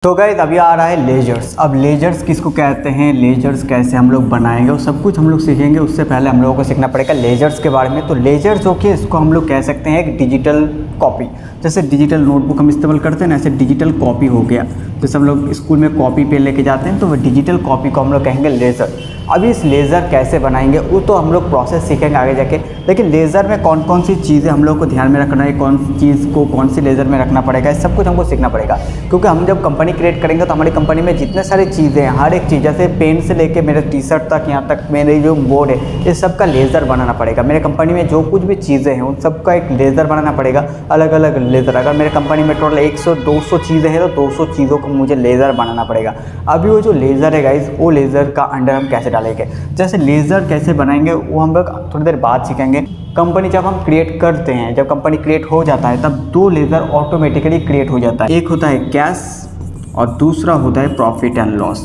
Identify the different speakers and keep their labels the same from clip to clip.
Speaker 1: तो गाइस अभी आ रहा है लेजर्स। अब लेजर्स किसको कहते हैं, लेजर्स कैसे हम लोग बनाएंगे, वो सब कुछ हम लोग सीखेंगे। उससे पहले हम लोगों को सीखना पड़ेगा लेजर्स के बारे में। तो लेजर्स जो कि इसको हम लोग कह सकते हैं एक डिजिटल कॉपी। जैसे डिजिटल नोटबुक हम इस्तेमाल करते हैं ना, ऐसे डिजिटल कॉपी हो गया। जैसे हम लोग स्कूल में कॉपी पे लेके जाते हैं तो वो डिजिटल कॉपी को हम लोग कहेंगे लेज़र। अभी इस लेज़र कैसे बनाएंगे वो तो हम लोग प्रोसेस सीखेंगे आगे जाके। लेकिन लेज़र में कौन कौन सी चीज़ें हम लोग को ध्यान में रखना है, कौन सी चीज़ को कौन सी लेज़र में रखना पड़ेगा, सब कुछ हमको सीखना पड़ेगा। क्योंकि हम जब कंपनी क्रिएट करेंगे तो हमारी कंपनी में जितने सारी चीज़ें हैं, हर एक चीज़, जैसे पेन से लेके मेरे टी शर्ट तक, यहाँ तक मेरे जो बोर्ड है, इस सब का लेज़र बनाना पड़ेगा। मेरे कंपनी में जो कुछ भी चीज़ें हैं उन सब का एक लेज़र बनाना पड़ेगा, अलग अलग लेज़र। अगर मेरे कंपनी में टोटल 100-200 चीज़ें हैं तो 200 चीज़ों को मुझे लेज़र बनाना पड़ेगा। अभी वो जो लेज़र है गाइस, वो लेज़र का अंडर हम कैसे डालेंगे, जैसे लेज़र कैसे बनाएंगे वो हम लोग थोड़ी देर बाद सीखेंगे। कंपनी जब हम क्रिएट करते हैं, जब कंपनी क्रिएट हो जाता है तब दो लेज़र ऑटोमेटिकली क्रिएट हो जाता है। एक होता है कैश और दूसरा होता है प्रॉफिट एंड लॉस।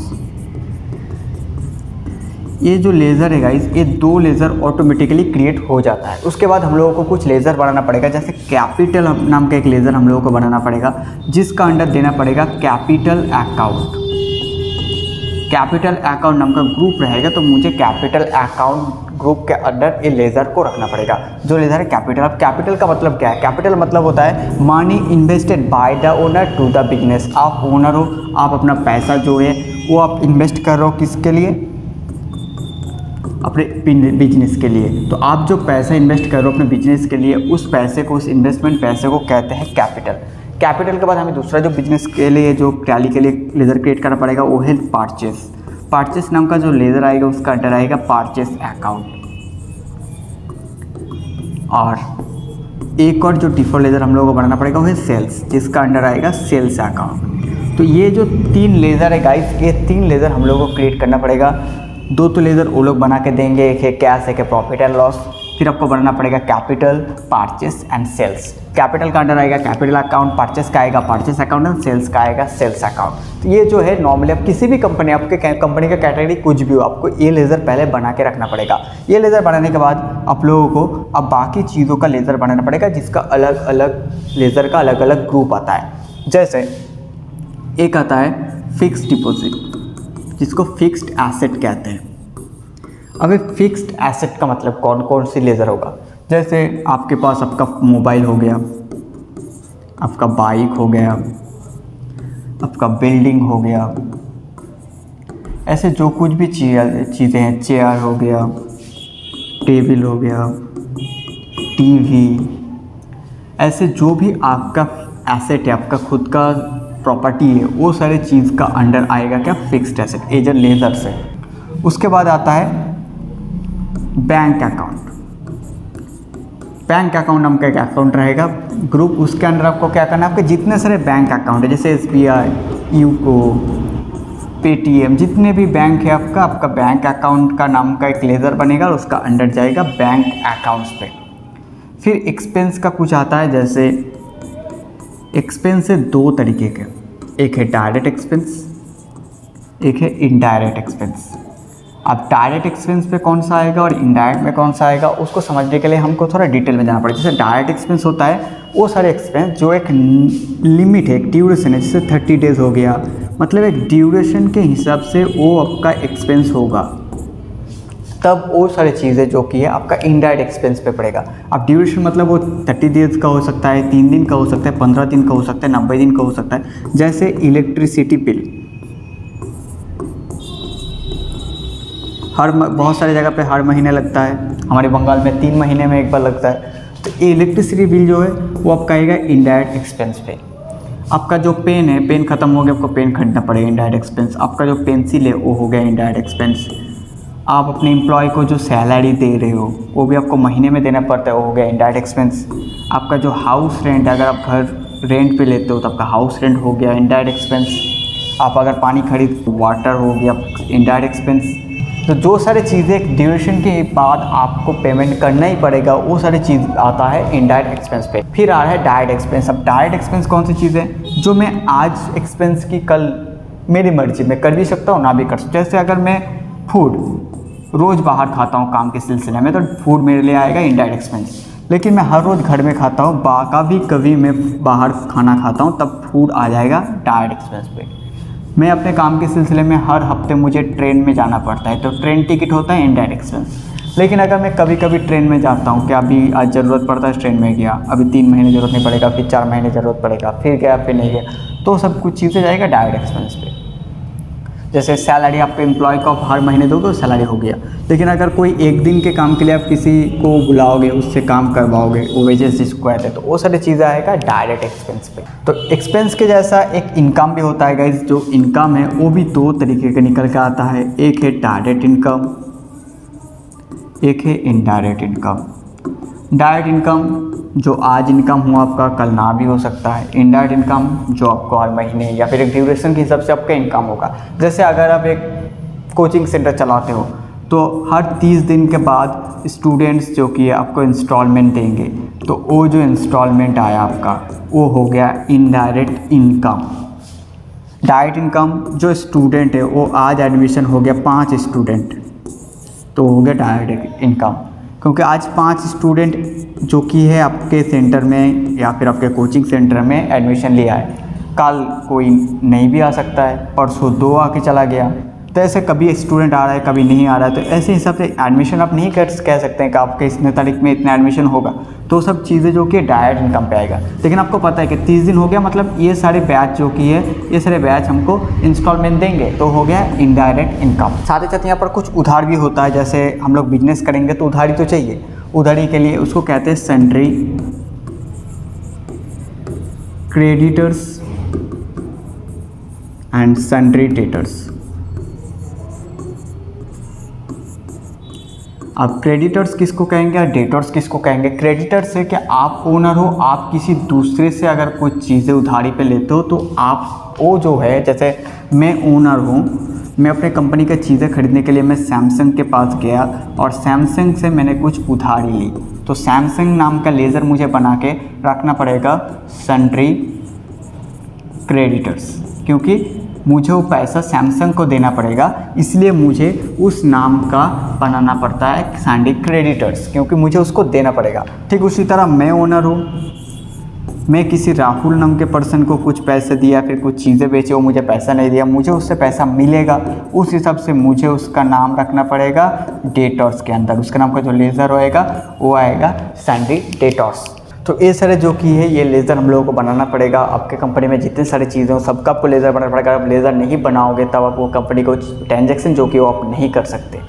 Speaker 1: ये जो लेज़र है गाइस, ये दो लेज़र ऑटोमेटिकली क्रिएट हो जाता है। उसके बाद हम लोगों को कुछ लेज़र बनाना पड़ेगा, जैसे कैपिटल नाम का एक लेज़र हम लोगों को बनाना पड़ेगा, जिसका अंडर देना पड़ेगा कैपिटल अकाउंट। कैपिटल अकाउंट नाम का ग्रुप रहेगा तो मुझे कैपिटल अकाउंट ग्रुप के अंडर ये लेज़र को रखना पड़ेगा, जो लेज़र है कैपिटल। अब कैपिटल का मतलब क्या है, कैपिटल मतलब होता है money invested by the owner to the business. आप ओनर हो, आप अपना पैसा जो है वो आप इन्वेस्ट कर रहे हो, किसके लिए, अपने बिजनेस के लिए। तो आप जो पैसा इन्वेस्ट कर रहे हो अपने बिजनेस के लिए, उस पैसे को, उस इन्वेस्टमेंट पैसे को कहते हैं कैपिटल। कैपिटल के बाद हमें दूसरा जो बिजनेस के लिए, जो टैली के लिए लेज़र क्रिएट करना पड़ेगा वो है परचेस। परचेस नाम का जो लेज़र आएगा उसका अंडर आएगा परचेस अकाउंट। और एक और जो डिफ़ॉल्ट लेज़र हम लोगों को बनाना पड़ेगा वो है सेल्स, जिसका अंडर आएगा सेल्स अकाउंट। तो ये जो तीन लेज़र है गाइस, ये तीन लेज़र हम लोगों को क्रिएट करना पड़ेगा। दो तो लेज़र वो लोग बना के देंगे, एक है कैश, एक है प्रॉफिट एंड लॉस। फिर आपको बनाना पड़ेगा capital, purchase and sales. Capital का अंडर आएगा कैपिटल अकाउंट, परचेस का आएगा परचेस अकाउंट एंड सेल्स का आएगा सेल्स अकाउंट। तो ये जो है नॉर्मली आप किसी भी कंपनी, आपके कंपनी का कैटेगरी कुछ भी हो, आपको ये लेज़र पहले बना के रखना पड़ेगा। ये लेज़र बनाने के बाद आप लोगों को अब बाकी चीज़ों का लेज़र बनाना पड़ेगा, जिसका अलग अलग लेज़र का अलग अलग ग्रुप आता है। जैसे एक आता है फिक्स्ड डिपॉजिट, जिसको फिक्स्ड एसेट कहते हैं। अब फिक्स्ड एसेट का मतलब कौन कौन सी लेज़र होगा, जैसे आपके पास आपका मोबाइल हो गया, आपका बाइक हो गया, आपका बिल्डिंग हो गया, ऐसे जो कुछ भी चीज़ें हैं, चेयर हो गया, टेबल हो गया, टीवी, ऐसे जो भी आपका एसेट है, आपका खुद का प्रॉपर्टी है, वो सारे चीज़ का अंडर आएगा क्या, फिक्स्ड एसेट एज लेज़र से। उसके बाद आता है बैंक अकाउंट। बैंक अकाउंट नाम का एक अकाउंट रहेगा ग्रुप, उसके अंदर आपको क्या करना है, आपके जितने सारे बैंक अकाउंट है, जैसे SBI, यूको, पेटीएम, जितने भी बैंक है आपका बैंक अकाउंट का नाम का एक लेज़र बनेगा और उसका अंडर जाएगा बैंक अकाउंट्स पे। फिर एक्सपेंस का कुछ आता है, जैसे एक्सपेंस है दो तरीके के, एक है डायरेक्ट एक्सपेंस, एक है इनडायरेक्ट एक्सपेंस। अब डायरेक्ट एक्सपेंस पे कौन सा आएगा और इनडायरेक्ट में कौन सा आएगा, उसको समझने के लिए हमको थोड़ा डिटेल में जाना पड़ेगा। जैसे डायरेक्ट एक्सपेंस होता है वो सारे एक्सपेंस जो एक लिमिट है, एक ड्यूरेशन है, जैसे 30 डेज़ हो गया, मतलब एक ड्यूरेशन के हिसाब से वो आपका एक्सपेंस होगा, तब वो सारी चीज़ें जो कि है आपका इनडायरेक्ट एक्सपेंस पे पड़ेगा। अब ड्यूरेशन मतलब वो 30 डेज़ का हो सकता है, 3 दिन का हो सकता है, 15 दिन का हो सकता है, 90 दिन का हो सकता है। जैसे इलेक्ट्रिसिटी बिल, बहुत सारी जगह पे हर महीने लगता है, हमारे बंगाल में 3 महीने में एक बार लगता है। तो ये इलेक्ट्रिसिटी बिल जो है वो आपका आएगा इनडायरेक्ट एक्सपेंस पे। आपका जो पेन है, पेन ख़त्म हो गया, आपको पेन खरीदना पड़ेगा, इनडायरेक्ट एक्सपेंस। आपका जो पेंसिल है वो हो गया इनडायरेक्ट एक्सपेंस। आप अपने एम्प्लॉय को जो सैलरी दे रहे हो वो भी आपको महीने में देना पड़ता है, वो हो गया इनडायरेक्ट एक्सपेंस। आपका जो हाउस रेंट, अगर आप घर रेंट पे लेते हो तो आपका हाउस रेंट हो गया इनडायरेक्ट एक्सपेंस। आप अगर पानी खरीद, वाटर हो गया इनडायरेक्ट एक्सपेंस। तो जो सारी चीज़ें एक ड्यूरेशन के बाद आपको पेमेंट करना ही पड़ेगा, वो सारी चीज़ आता है इनडायरेक्ट एक्सपेंस पे। फिर आ रहा है डायरेक्ट एक्सपेंस। अब डायरेक्ट एक्सपेंस कौन सी चीज़ है, जो मैं आज एक्सपेंस की कल मेरी मर्जी में कर भी सकता हूँ, ना भी कर सकता। जैसे अगर मैं फूड रोज़ बाहर खाता हूँ काम के सिलसिले में, तो फूड मेरे लिए आएगा इनडायरेक्ट एक्सपेंस। लेकिन मैं हर रोज़ घर में खाता हूँ, कभी मैं बाहर खाना खाता हूँ, तब फूड आ जाएगा डायरेक्ट एक्सपेंस पे। मैं अपने काम के सिलसिले में हर हफ्ते मुझे ट्रेन में जाना पड़ता है, तो ट्रेन टिकट होता है इनडायरेक्ट एक्सपेंस। लेकिन अगर मैं कभी कभी ट्रेन में जाता हूँ, क्या अभी आज ज़रूरत पड़ता है ट्रेन में गया, अभी 3 महीने ज़रूरत नहीं पड़ेगा, फिर 4 महीने ज़रूरत पड़ेगा, फिर गया फिर नहीं गया, तो सब कुछ चीज़ें जाएगा डायरेक्ट एक्सपेंस पे। जैसे सैलरी आपके एम्प्लॉय को आप हर महीने दोगे, सैलरी हो गया। लेकिन अगर कोई एक दिन के काम के लिए आप किसी को बुलाओगे, उससे काम करवाओगे, वो वेजेस जिसको कहते हैं, तो वो सारी चीज़ें आएगा डायरेक्ट एक्सपेंस पे। तो एक्सपेंस के जैसा एक इनकम भी होता है गाइस। जो इनकम है वो भी 2 तरीके का निकल के आता है, एक है डायरेक्ट इनकम, एक है इनडायरेक्ट इनकम। डायरेक्ट इनकम जो आज इनकम हुआ आपका, कल ना भी हो सकता है। इनडायरेक्ट इनकम जो आपको हर महीने या फिर एक ड्यूरेशन के हिसाब से आपका इनकम होगा। जैसे अगर आप एक कोचिंग सेंटर चलाते हो, तो हर 30 दिन के बाद स्टूडेंट्स जो कि आपको इंस्टॉलमेंट देंगे, तो वो जो इंस्टॉलमेंट आया आपका, वो हो गया इनडायरेक्ट इनकम। डायरेक्ट इनकम जो स्टूडेंट है, वो आज एडमिशन हो गया 5 स्टूडेंट, तो हो गया डायरेक्ट इनकम। क्योंकि आज 5 स्टूडेंट जो कि है आपके सेंटर में या फिर आपके कोचिंग सेंटर में एडमिशन लिया है, कल कोई नहीं भी आ सकता है, परसों 2 आके चला गया, तो ऐसे कभी स्टूडेंट आ रहा है कभी नहीं आ रहा है, तो ऐसे हिसाब से एडमिशन आप नहीं कह सकते हैं कि आपके इतने तारीख में इतना एडमिशन होगा। तो सब चीज़ें जो कि डायरेक्ट इनकम पे आएगा। लेकिन आपको पता है कि 30 दिन हो गया, मतलब ये सारे बैच जो कि है, ये सारे बैच हमको इंस्टॉलमेंट देंगे, तो हो गया इनडायरेक्ट इनकम। साथ ही साथ यहाँ पर कुछ उधार भी होता है। जैसे हम लोग बिजनेस करेंगे तो उधारी तो चाहिए, उधारी के लिए उसको कहते हैं sundry creditors and sundry debtors. अब क्रेडिटर्स किसको कहेंगे और डेटर्स किसको कहेंगे? क्रेडिटर्स है कि आप ओनर हो, आप किसी दूसरे से अगर कुछ चीज़ें उधारी पे लेते हो, तो आप वो जो है, जैसे मैं ओनर हूँ, मैं अपने कंपनी की चीज़ें खरीदने के लिए मैं सैमसंग के पास गया और सैमसंग से मैंने कुछ उधारी ली, तो सैमसंग नाम का लेज़र मुझे बना के रखना पड़ेगा सन्ड्री क्रेडिटर्स, क्योंकि मुझे वो पैसा सैमसंग को देना पड़ेगा, इसलिए मुझे उस नाम का बनाना पड़ता है सन्ड्री क्रेडिटर्स, क्योंकि मुझे उसको देना पड़ेगा। ठीक उसी तरह मैं ओनर हूँ, मैं किसी राहुल नाम के पर्सन को कुछ पैसे दिया, फिर कुछ चीज़ें बेची, वो मुझे पैसा नहीं दिया, मुझे उससे पैसा मिलेगा, उस हिसाब से मुझे उसका नाम रखना पड़ेगा डेटर्स के अंदर। उसका नाम का जो लेज़र होएगा वो आएगा सन्ड्री डेटर्स। तो ये सारे जो कि है, ये लेज़र हम लोगों को बनाना पड़ेगा। आपके कंपनी में जितनी सारी चीज़ें हो, सबका आपको लेज़र बनाना पड़ेगा। आप लेज़र नहीं बनाओगे तब आप वो कंपनी को ट्रांजैक्शन जो कि वो आप नहीं कर सकते।